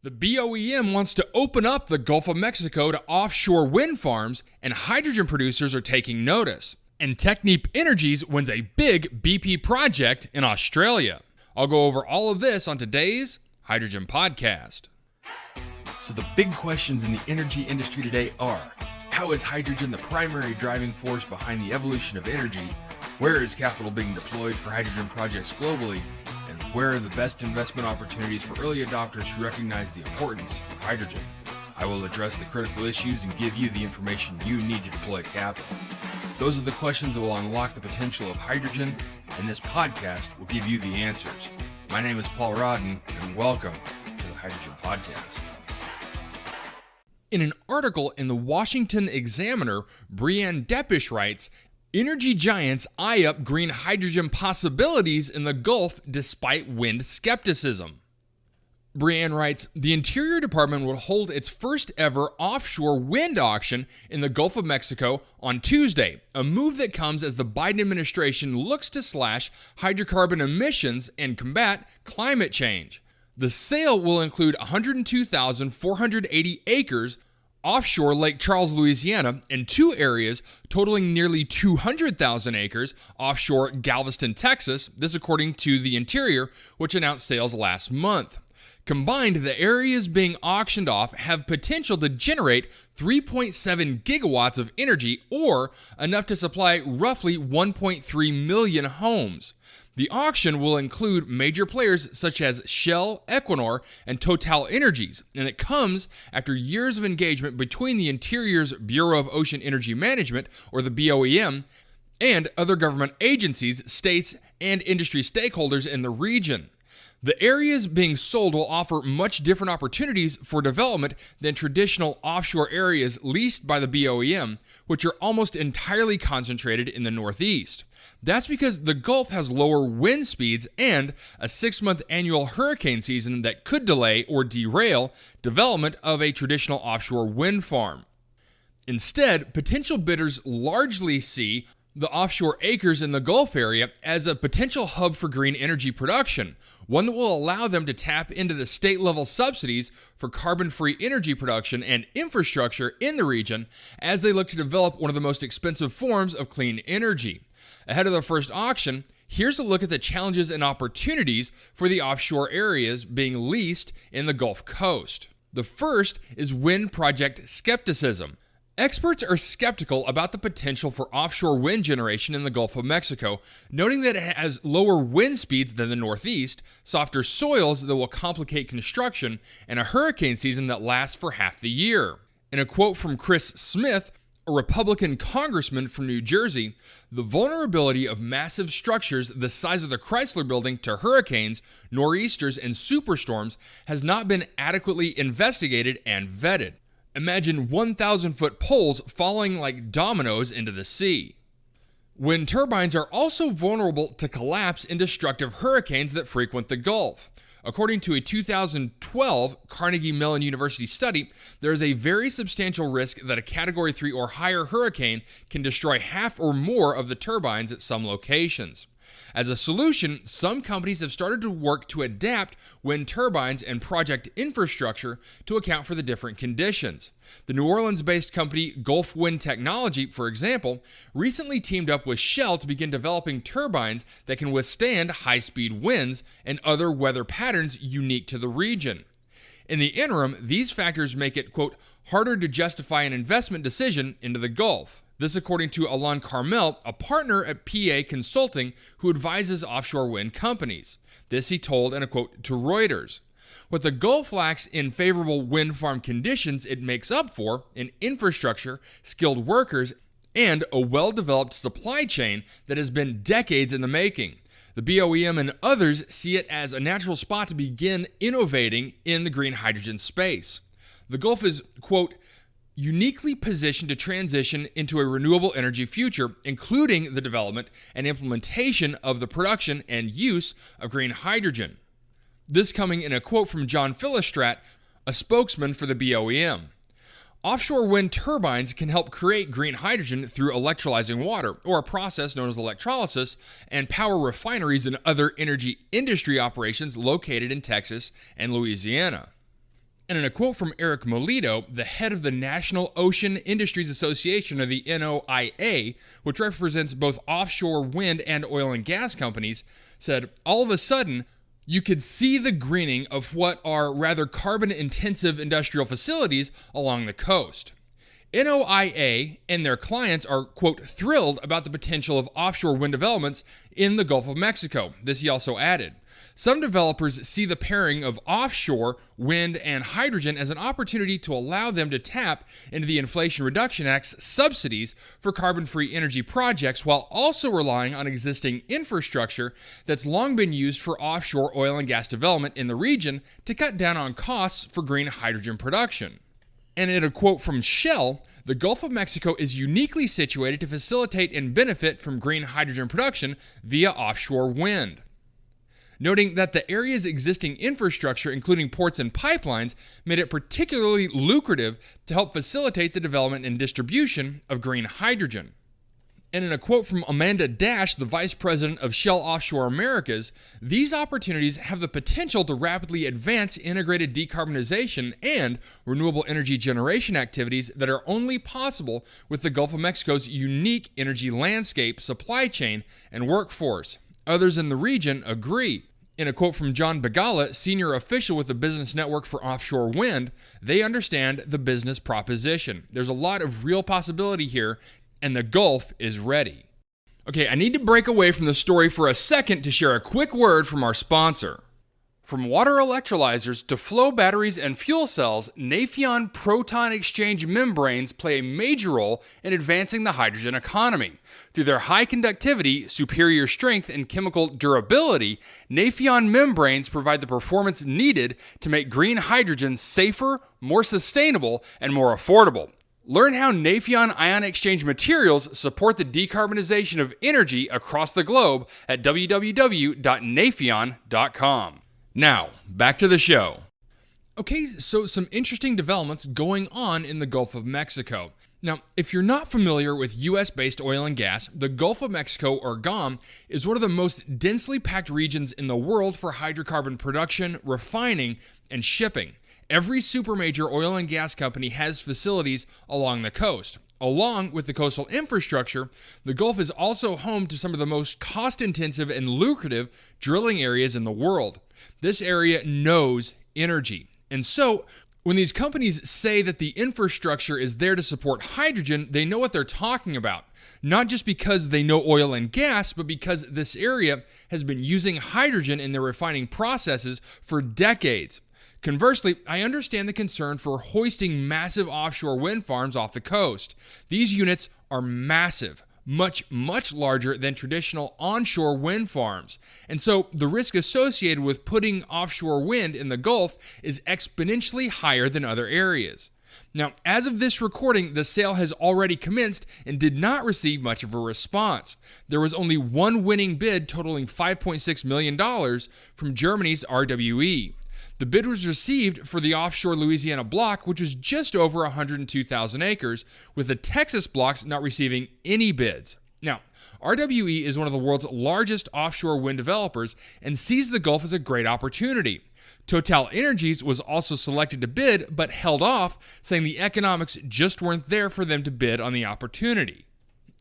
The BOEM wants to open up the Gulf of Mexico to offshore wind farms, and hydrogen producers are taking notice. And Technip Energies wins a big BP project in Australia. I'll go over all of this on today's Hydrogen Podcast. So the big questions in the energy industry today are: how is hydrogen the primary driving force behind the evolution of energy? Where is capital being deployed for hydrogen projects globally? And where are the best investment opportunities for early adopters who recognize the importance of hydrogen? I will address the critical issues and give you the information you need to deploy capital. Those are the questions that will unlock the potential of hydrogen, and this podcast will give you the answers. My name is Paul Rodden, and welcome to the Hydrogen Podcast. In an article in the Washington Examiner, Brianne Deppish writes, "Energy giants eye up green hydrogen possibilities in the Gulf despite wind skepticism." Brianne writes, "The Interior Department will hold its first ever offshore wind auction in the Gulf of Mexico on Tuesday, a move that comes as the Biden administration looks to slash hydrocarbon emissions and combat climate change. The sale will include 102,480 acres offshore Lake Charles, Louisiana, and two areas totaling nearly 200,000 acres offshore Galveston, Texas, this according to the Interior, which announced sales last month. Combined, the areas being auctioned off have potential to generate 3.7 gigawatts of energy, or enough to supply roughly 1.3 million homes. The auction will include major players such as Shell, Equinor, and Total Energies, and it comes after years of engagement between the Interior's Bureau of Ocean Energy Management, or the BOEM, and other government agencies, states, and industry stakeholders in the region. The areas being sold will offer much different opportunities for development than traditional offshore areas leased by the BOEM, which are almost entirely concentrated in the Northeast. That's because the Gulf has lower wind speeds and a 6-month annual hurricane season that could delay or derail development of a traditional offshore wind farm. Instead, potential bidders largely see the offshore acres in the Gulf area as a potential hub for green energy production, one that will allow them to tap into the state-level subsidies for carbon-free energy production and infrastructure in the region as they look to develop one of the most expensive forms of clean energy. Ahead of the first auction, here's a look at the challenges and opportunities for the offshore areas being leased in the Gulf Coast. The first is wind project skepticism. Experts are skeptical about the potential for offshore wind generation in the Gulf of Mexico, noting that it has lower wind speeds than the Northeast, softer soils that will complicate construction, and a hurricane season that lasts for half the year. In a quote from Chris Smith, a Republican congressman from New Jersey, "The vulnerability of massive structures the size of the Chrysler Building to hurricanes, nor'easters, and superstorms has not been adequately investigated and vetted. Imagine 1,000-foot poles falling like dominoes into the sea." Wind turbines are also vulnerable to collapse in destructive hurricanes that frequent the Gulf. According to a 2012 Carnegie Mellon University study, there is a very substantial risk that a Category 3 or higher hurricane can destroy half or more of the turbines at some locations. As a solution, some companies have started to work to adapt wind turbines and project infrastructure to account for the different conditions. The New Orleans-based company Gulf Wind Technology, for example, recently teamed up with Shell to begin developing turbines that can withstand high-speed winds and other weather patterns unique to the region. In the interim, these factors make it, quote, harder to justify an investment decision into the Gulf. This according to Alain Carmel, a partner at PA Consulting who advises offshore wind companies. This he told in a quote to Reuters. What the Gulf lacks in favorable wind farm conditions, it makes up for in infrastructure, skilled workers, and a well-developed supply chain that has been decades in the making. The BOEM and others see it as a natural spot to begin innovating in the green hydrogen space. The Gulf is, quote, uniquely positioned to transition into a renewable energy future, including the development and implementation of the production and use of green hydrogen. This coming in a quote from John Philistrat, a spokesman for the BOEM. Offshore wind turbines can help create green hydrogen through electrolyzing water, or a process known as electrolysis, and power refineries and other energy industry operations located in Texas and Louisiana. And in a quote from Eric Melito, the head of the National Ocean Industries Association, or the NOIA, which represents both offshore wind and oil and gas companies, said, all of a sudden, you could see the greening of what are rather carbon-intensive industrial facilities along the coast. NOIA and their clients are, quote, thrilled about the potential of offshore wind developments in the Gulf of Mexico. This he also added. Some developers see the pairing of offshore wind and hydrogen as an opportunity to allow them to tap into the Inflation Reduction Act's subsidies for carbon-free energy projects while also relying on existing infrastructure that's long been used for offshore oil and gas development in the region to cut down on costs for green hydrogen production. And in a quote from Shell, the Gulf of Mexico is uniquely situated to facilitate and benefit from green hydrogen production via offshore wind, noting that the area's existing infrastructure, including ports and pipelines, made it particularly lucrative to help facilitate the development and distribution of green hydrogen. And in a quote from Amanda Dash, the vice president of Shell Offshore Americas, these opportunities have the potential to rapidly advance integrated decarbonization and renewable energy generation activities that are only possible with the Gulf of Mexico's unique energy landscape, supply chain, and workforce. Others in the region agree. In a quote from John Begala, senior official with the Business Network for Offshore Wind, they understand the business proposition. There's a lot of real possibility here, and the Gulf is ready. Okay, I need to break away from the story for a second to share a quick word from our sponsor. From water electrolyzers to flow batteries and fuel cells, Nafion proton exchange membranes play a major role in advancing the hydrogen economy. Through their high conductivity, superior strength, and chemical durability, Nafion membranes provide the performance needed to make green hydrogen safer, more sustainable, and more affordable. Learn how Nafion ion exchange materials support the decarbonization of energy across the globe at www.nafion.com. Now, back to the show. Okay, so some interesting developments going on in the Gulf of Mexico. Now, if you're not familiar with U.S.-based oil and gas, the Gulf of Mexico, or GOM, is one of the most densely packed regions in the world for hydrocarbon production, refining, and shipping. Every supermajor oil and gas company has facilities along the coast. Along with the coastal infrastructure, the Gulf is also home to some of the most cost-intensive and lucrative drilling areas in the world. This area knows energy. And so, when these companies say that the infrastructure is there to support hydrogen, they know what they're talking about. Not just because they know oil and gas, but because this area has been using hydrogen in their refining processes for decades. Conversely, I understand the concern for hoisting massive offshore wind farms off the coast. These units are massive, much larger than traditional onshore wind farms. And so the risk associated with putting offshore wind in the Gulf is exponentially higher than other areas. Now, as of this recording, the sale has already commenced and did not receive much of a response. There was only one winning bid totaling $5.6 million from Germany's RWE. The bid was received for the offshore Louisiana block, which was just over 102,000 acres, with the Texas blocks not receiving any bids. Now, RWE is one of the world's largest offshore wind developers and sees the Gulf as a great opportunity. Total Energies was also selected to bid, but held off, saying the economics just weren't there for them to bid on the opportunity.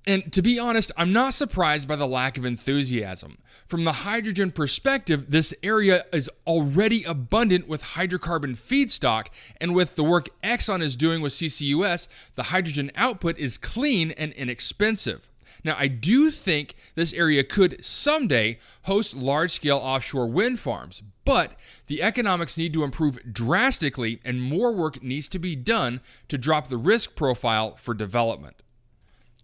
And to be honest, I'm not surprised by the lack of enthusiasm. From the hydrogen perspective, this area is already abundant with hydrocarbon feedstock, and with the work Exxon is doing with CCUS, the hydrogen output is clean and inexpensive. Now, I do think this area could someday host large-scale offshore wind farms, but the economics need to improve drastically, and more work needs to be done to drop the risk profile for development.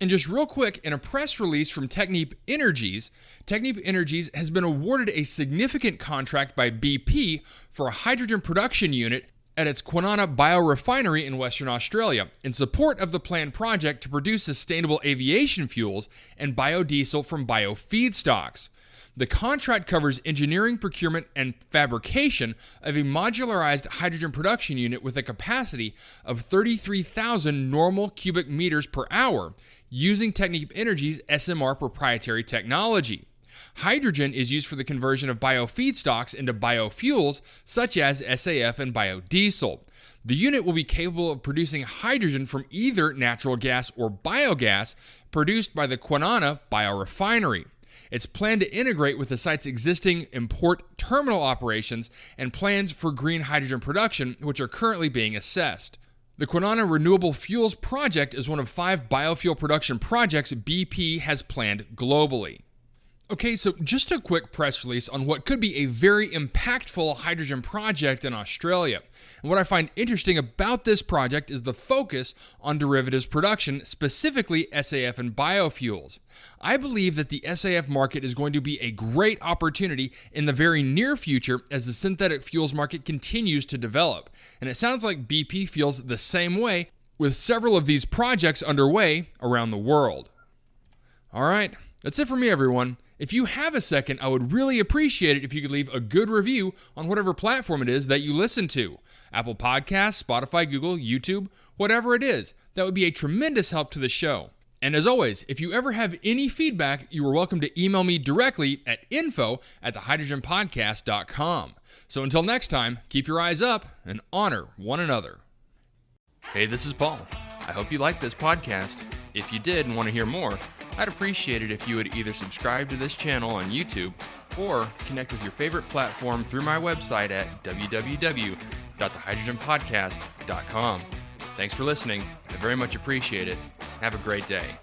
And just real quick, in a press release from Technip Energies, Technip Energies has been awarded a significant contract by BP for a hydrogen production unit at its Kwinana biorefinery in Western Australia in support of the planned project to produce sustainable aviation fuels and biodiesel from biofeedstocks. The contract covers engineering, procurement, and fabrication of a modularized hydrogen production unit with a capacity of 33,000 normal cubic meters per hour using Technip Energies' SMR proprietary technology. Hydrogen is used for the conversion of biofeedstocks into biofuels, such as SAF and biodiesel. The unit will be capable of producing hydrogen from either natural gas or biogas produced by the Kwinana biorefinery. It's planned to integrate with the site's existing import terminal operations and plans for green hydrogen production, which are currently being assessed. The Kwinana Renewable Fuels Project is one of 5 biofuel production projects BP has planned globally. Okay, so just a quick press release on what could be a very impactful hydrogen project in Australia. And what I find interesting about this project is the focus on derivatives production, specifically SAF and biofuels. I believe that the SAF market is going to be a great opportunity in the very near future as the synthetic fuels market continues to develop. And it sounds like BP feels the same way, with several of these projects underway around the world. All right, that's it for me, everyone. If you have a second, I would really appreciate it if you could leave a good review on whatever platform it is that you listen to. Apple Podcasts, Spotify, Google, YouTube, whatever it is. That would be a tremendous help to the show. And as always, if you ever have any feedback, you are welcome to email me directly at info@thehydrogenpodcast.com. So until next time, keep your eyes up and honor one another. Hey, this is Paul. I hope you liked this podcast. If you did and want to hear more, I'd appreciate it if you would either subscribe to this channel on YouTube or connect with your favorite platform through my website at www.thehydrogenpodcast.com. Thanks for listening. I very much appreciate it. Have a great day.